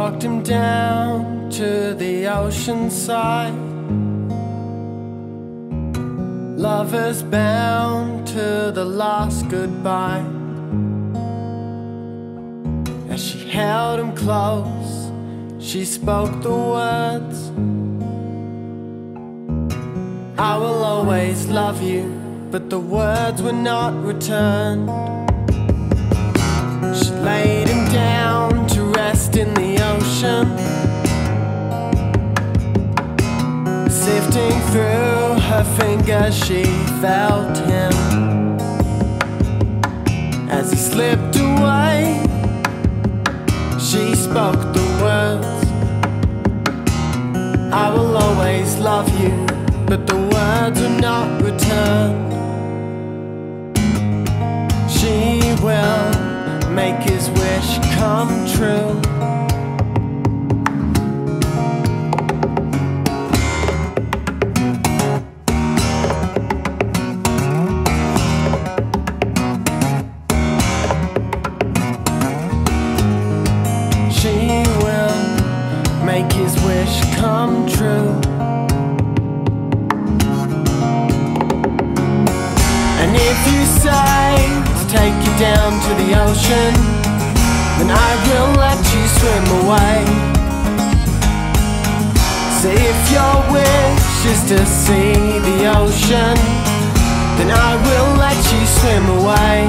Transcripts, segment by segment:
walked him down to the ocean side. Lovers bound to the last goodbye. As she held him close, she spoke the words, I will always love you, but the words were not returned. She laid him down to rest in the ocean, sifting through her fingers she felt him. As he slipped away, she spoke the words, I will always love you, but the words were not returned. She will make his wish come true. She will make his wish come true. And if you say to take you down to the ocean, then I will let you swim away. Say if your wish is to see the ocean, then I will let you swim away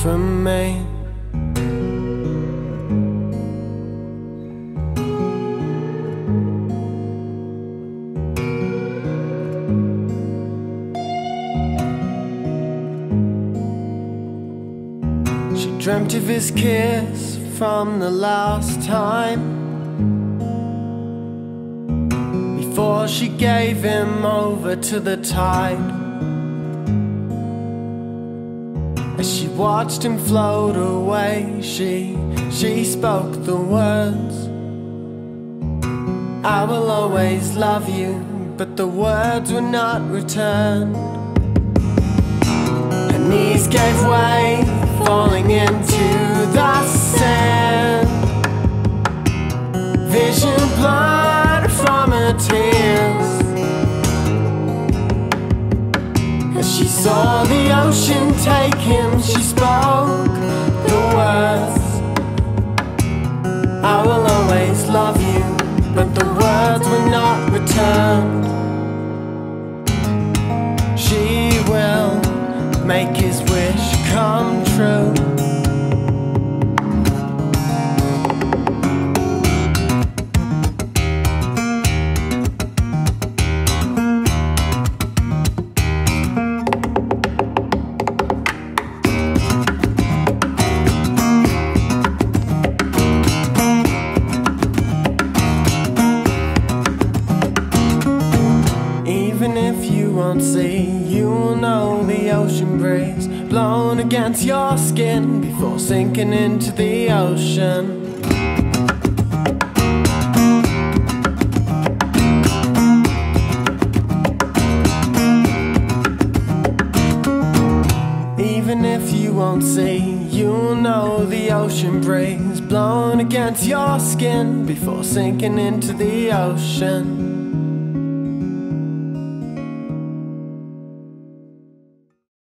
from me. She dreamt of his kiss from the last time, before she gave him over to the tide. As she watched him float away, she spoke the words, I will always love you, but the words were not returned. Her knees gave way, falling into the sand. Vision blurred from her tears, as she saw the ocean take him, she spoke the words, I will always love you, but the words were not returned. She will make his wish come true. Even if you won't see, you will know the ocean breeze blowing against your skin before sinking into the ocean. Even if you won't see, you will know the ocean breeze blowing against your skin before sinking into the ocean.